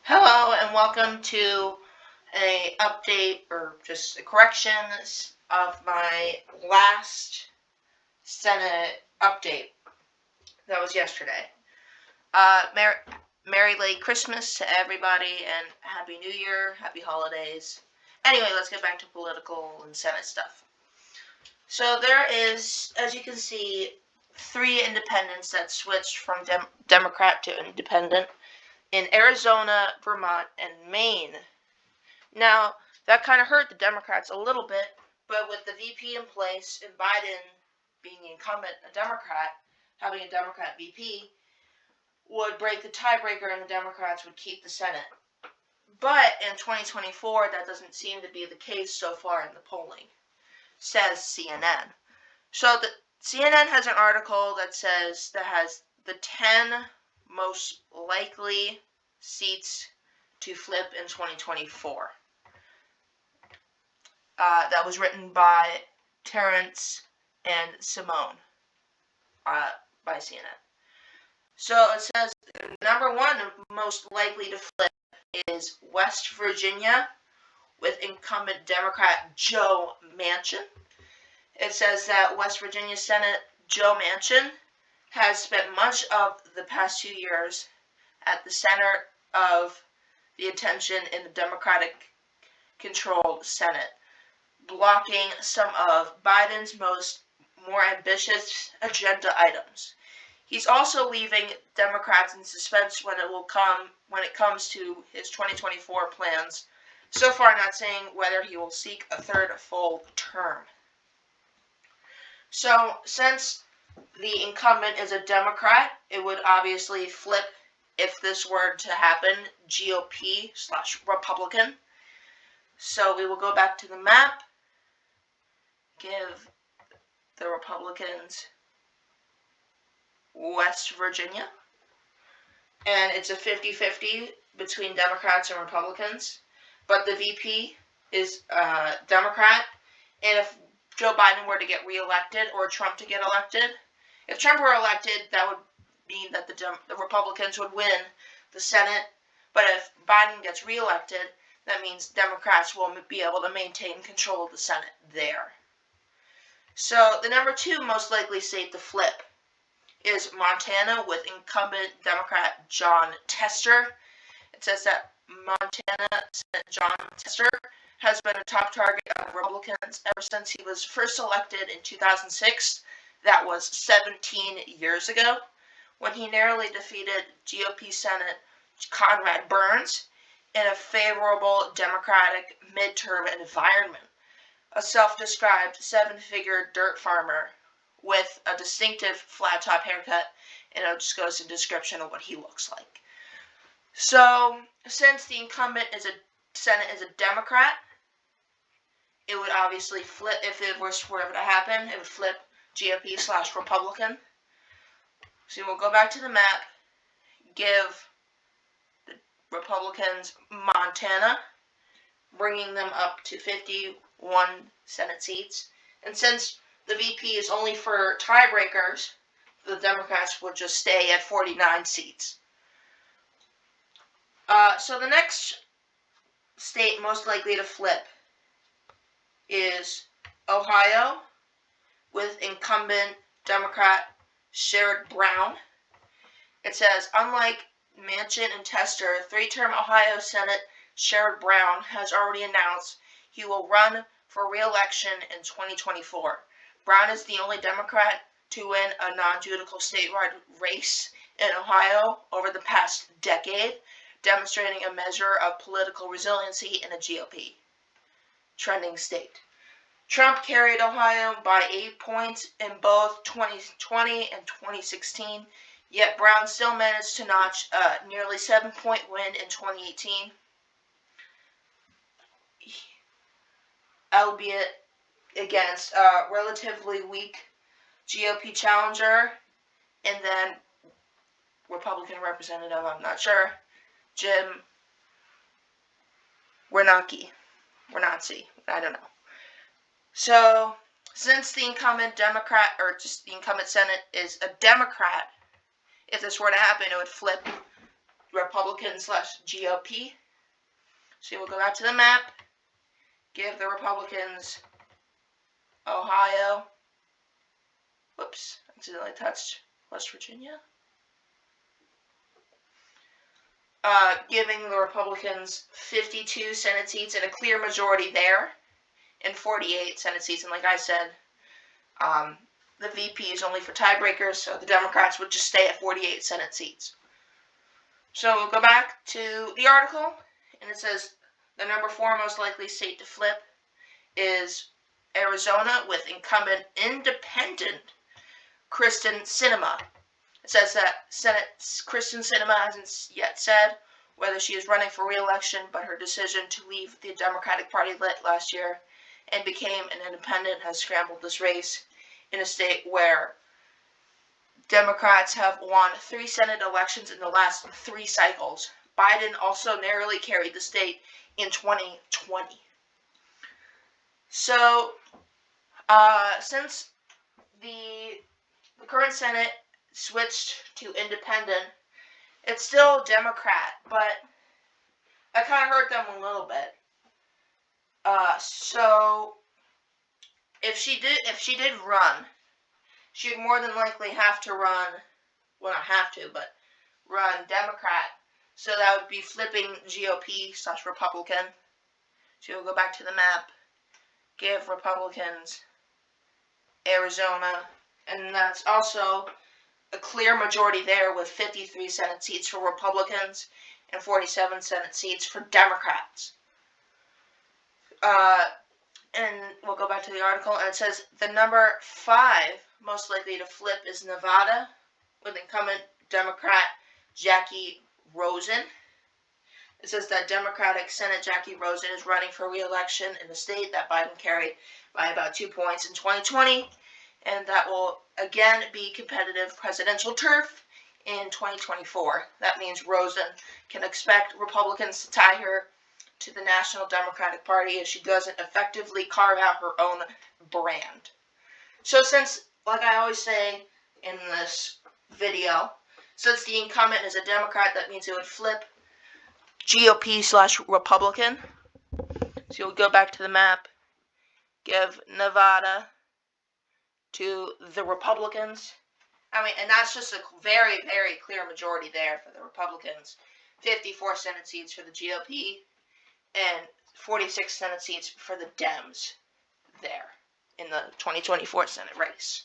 Hello and welcome to a update or just a corrections of my last Senate update. That was yesterday. Merry late Christmas to everybody and Happy New Year, Happy Holidays. Anyway, let's get back to political and Senate stuff. So there is, as you can see, 3 independents that switched from Democrat to independent in Arizona, Vermont, and Maine. Now, that kind of hurt the Democrats a little bit, but with the VP in place and Biden being the incumbent, a Democrat, having a Democrat VP, would break the tiebreaker and the Democrats would keep the Senate. But in 2024, that doesn't seem to be the case so far in the polling, says CNN. So the CNN has an article that has the 10 most likely seats to flip in 2024. That was written by Terrence and Simone by CNN. So it says number 1 most likely to flip is West Virginia with incumbent Democrat Joe Manchin. It says that West Virginia Senate Joe Manchin has spent much of the past 2 years at the center of the attention in the Democratic-controlled Senate, blocking some of Biden's more ambitious agenda items. He's also leaving Democrats in suspense when it comes to his 2024 plans, so far not saying whether he will seek a third full term. So, since the incumbent is a Democrat, it would obviously flip if this were to happen, GOP/Republican. So we will go back to the map, give the Republicans West Virginia, and it's a 50-50 between Democrats and Republicans, but the VP is Democrat, and if Joe Biden were to get reelected or Trump to get elected, if Trump were elected, that would mean that the Republicans would win the Senate, but if Biden gets reelected, that means Democrats will be able to maintain control of the Senate there. So the number 2 most likely state to flip is Montana with incumbent Democrat Jon Tester. It says that Montana Senate Jon Tester has been a top target of Republicans ever since he was first elected in 2006. That was 17 years ago, when he narrowly defeated GOP Senate Conrad Burns in a favorable Democratic midterm environment. A self-described 7-figure dirt farmer with a distinctive flat-top haircut, and it just goes into description of what he looks like. So, since the incumbent Senate is a Democrat, it would obviously flip, if it were ever to happen, it would flip GOP/Republican. So we'll go back to the map, give the Republicans Montana, bringing them up to 51 Senate seats. And since the VP is only for tiebreakers, the Democrats would just stay at 49 seats. So the next state most likely to flip is Ohio, with incumbent Democrat Sherrod Brown. It says, unlike Manchin and Tester, 3-term Ohio Senate Sherrod Brown has already announced he will run for re-election in 2024. Brown is the only Democrat to win a non-judicial statewide race in Ohio over the past decade, demonstrating a measure of political resiliency in a GOP trending state. Trump carried Ohio by 8 points in both 2020 and 2016, yet Brown still managed to notch a nearly 7-point win in 2018, albeit against a relatively weak GOP challenger, and then Republican representative, I'm not sure, Jim Wernacki, I don't know. So, since the incumbent Democrat, or just the incumbent Senate is a Democrat, if this were to happen, it would flip Republican Republican/GOP. So we'll go back to the map. Give the Republicans Ohio. Whoops, accidentally touched West Virginia. Giving the Republicans 52 Senate seats and a clear majority there, and 48 Senate seats. And like I said, the VP is only for tiebreakers, so the Democrats would just stay at 48 Senate seats. So we'll go back to the article, and it says the number 4 most likely state to flip is Arizona, with incumbent independent Kyrsten Sinema. It says that Kyrsten Sinema hasn't yet said whether she is running for re-election, but her decision to leave the Democratic Party last year and became an independent has scrambled this race in a state where Democrats have won 3 Senate elections in the last 3 cycles. Biden also narrowly carried the state in 2020. So, since the current Senate switched to independent, it's still Democrat, but I kind of hurt them a little bit. So if she did run, she would more than likely have to run, well, not have to, but run Democrat. So that would be flipping GOP/Republican. So we'll go back to the map, give Republicans Arizona, and that's also a clear majority there with 53 Senate seats for Republicans and 47 Senate seats for Democrats. And we'll go back to the article, and it says the number 5 most likely to flip is Nevada, with incumbent Democrat Jackie Rosen. It says that Democratic Senate Jackie Rosen is running for re-election in the state that Biden carried by about 2 points in 2020, and that will again be competitive presidential turf in 2024. That means Rosen can expect Republicans to tie her to the National Democratic Party if she doesn't effectively carve out her own brand. So since, like I always say in this video, since the incumbent is a Democrat, that means it would flip GOP/Republican. So you'll go back to the map, give Nevada to the Republicans. I mean, and that's just a very, very clear majority there for the Republicans. 54 Senate seats for the GOP and 46 Senate seats for the Dems there in the 2024 Senate race.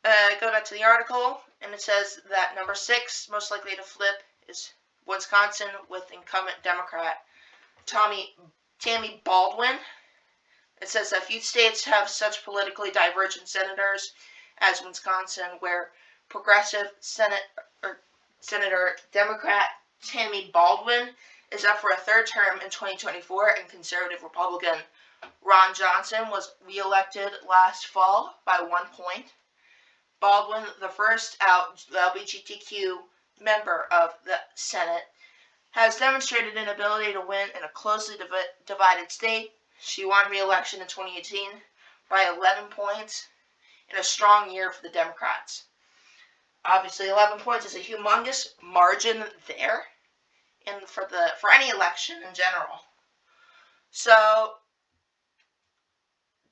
Go back to the article, and it says that number 6 most likely to flip is Wisconsin, with incumbent Democrat Tammy Baldwin. It says that few states have such politically divergent senators as Wisconsin, where progressive Senator Democrat Tammy Baldwin is up for a 3rd term in 2024, and conservative Republican Ron Johnson was re-elected last fall by 1 point. Baldwin, the first out LGBTQ member of the Senate, has demonstrated an ability to win in a closely divided state. She won re-election in 2018 by 11 points in a strong year for the Democrats. Obviously, 11 points is a humongous margin there, and for any election in general. So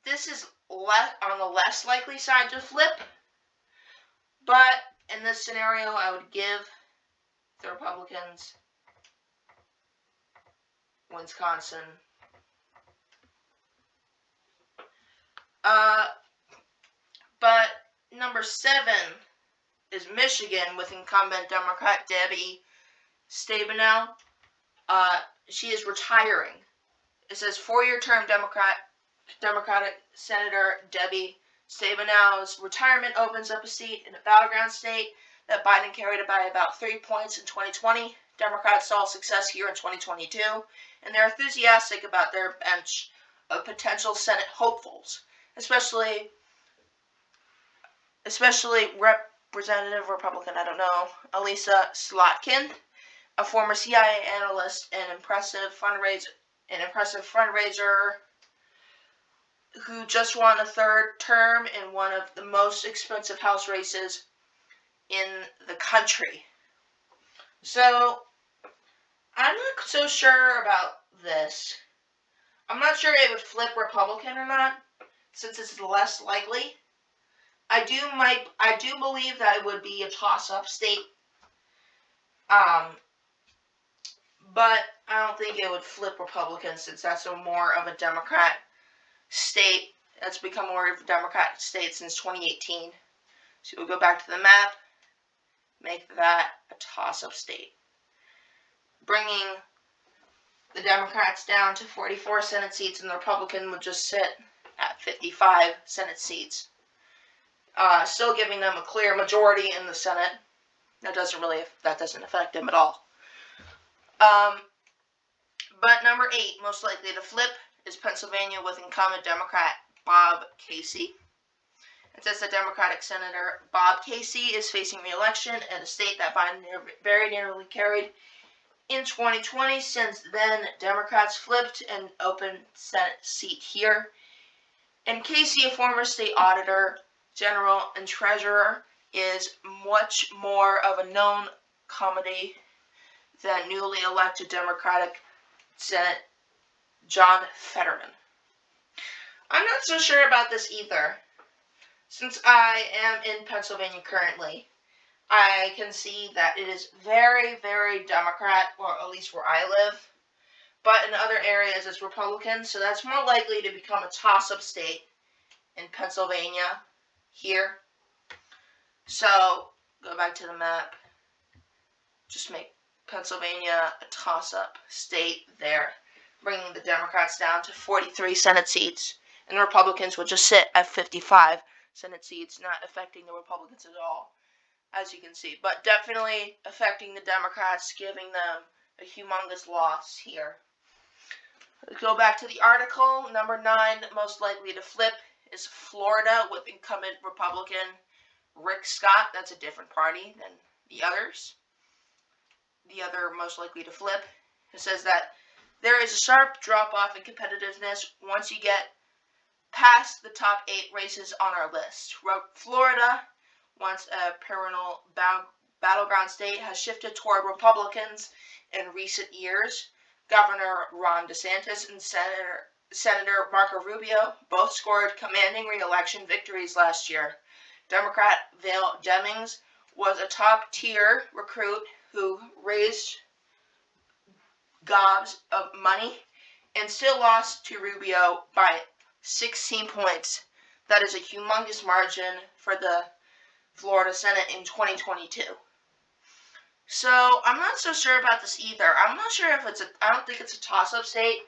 this is on the less likely side to flip, but in this scenario, I would give the Republicans Wisconsin. But number 7 is Michigan, with incumbent Democrat Debbie Stabenow. She is retiring. It says 4-year term Democratic Senator Debbie Stabenow's retirement opens up a seat in a battleground state that Biden carried by about 3 points in 2020. Democrats saw success here in 2022, and they're enthusiastic about their bench of potential Senate hopefuls, especially Representative Republican, Elissa Slotkin, a former CIA analyst and impressive fundraiser who just won a 3rd term in one of the most expensive House races in the country. So, I'm not so sure about this. I'm not sure it would flip Republican or not, since it's less likely. I do believe that it would be a toss-up state. But I don't think it would flip Republican, since that's more of a Democrat state. That's become more of a Democrat state since 2018. So we'll go back to the map, make that a toss-up state, bringing the Democrats down to 44 Senate seats, and the Republican would just sit at 55 Senate seats, still giving them a clear majority in the Senate. That doesn't affect them at all. But number 8, most likely to flip, is Pennsylvania with incumbent Democrat Bob Casey. It says that Democratic Senator Bob Casey is facing re-election in a state that Biden very nearly carried in 2020. Since then, Democrats flipped an open Senate seat here. And Casey, a former state auditor general and treasurer, is much more of a known commodity than newly elected Democratic Senate John Fetterman. I'm not so sure about this either. Since I am in Pennsylvania currently, I can see that it is very, very Democrat, or at least where I live. But in other areas, it's Republican, so that's more likely to become a toss-up state in Pennsylvania here. So, go back to the map. Just make Pennsylvania a toss-up state there, bringing the Democrats down to 43 Senate seats, and the Republicans would just sit at 55 Senate seats, not affecting the Republicans at all, as you can see. But definitely affecting the Democrats, giving them a humongous loss here. Let's go back to the article. Number 9, most likely to flip, is Florida with incumbent Republican Rick Scott. That's a different party than the others. The other most likely to flip. It says that there is a sharp drop-off in competitiveness once you get past the top 8 races on our list. Florida, once a perennial battleground state, has shifted toward Republicans in recent years. Governor Ron DeSantis and Senator Marco Rubio both scored commanding re-election victories last year. Democrat Val Demings was a top-tier recruit who raised gobs of money and still lost to Rubio by 16 points. That is a humongous margin for the Florida Senate in 2022. So, I'm not so sure about this either. I'm not sure if I don't think it's a toss-up state.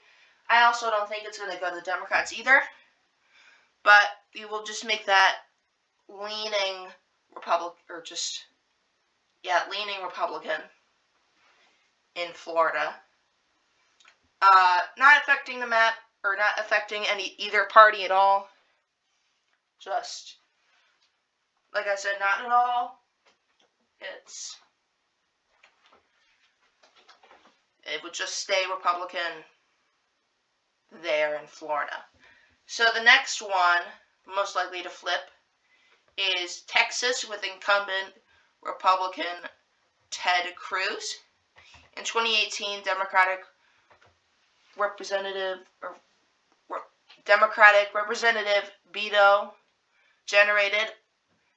I also don't think it's going to go to the Democrats either. But we will just make that leaning Republican in Florida. Not affecting the map, or not affecting either party at all. Just, like I said, not at all. It would just stay Republican there in Florida. So the next one, most likely to flip, is Texas with incumbent Republican Ted Cruz. In 2018, Democratic Representative Beto generated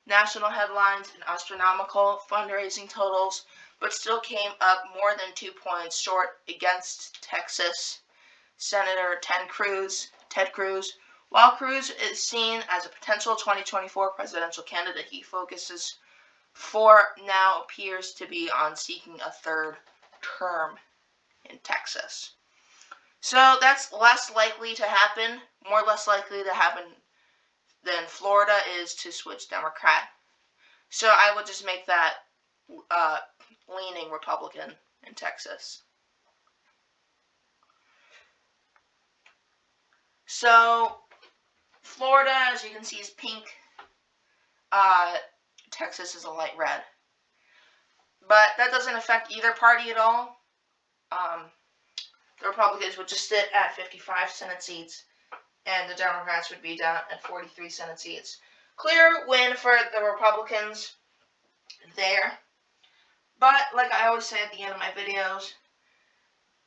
national headlines and astronomical fundraising totals, but still came up more than 2 points short against Texas Senator Ted Cruz. While Cruz is seen as a potential 2024 presidential candidate, he focuses now appears to be on seeking a third term in Texas. So that's less likely to happen, more less likely to happen than Florida is to switch Democrat. So I would just make that leaning Republican in Texas. So Florida, as you can see, is pink. Texas is a light red. But that doesn't affect either party at all. The Republicans would just sit at 55 Senate seats, and the Democrats would be down at 43 Senate seats. Clear win for the Republicans there. But, like I always say at the end of my videos,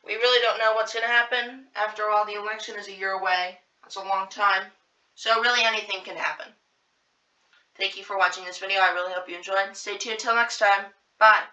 we really don't know what's going to happen. After all, the election is a year away. That's a long time. So really anything can happen. Thank you for watching this video. I really hope you enjoyed. Stay tuned until next time. Bye.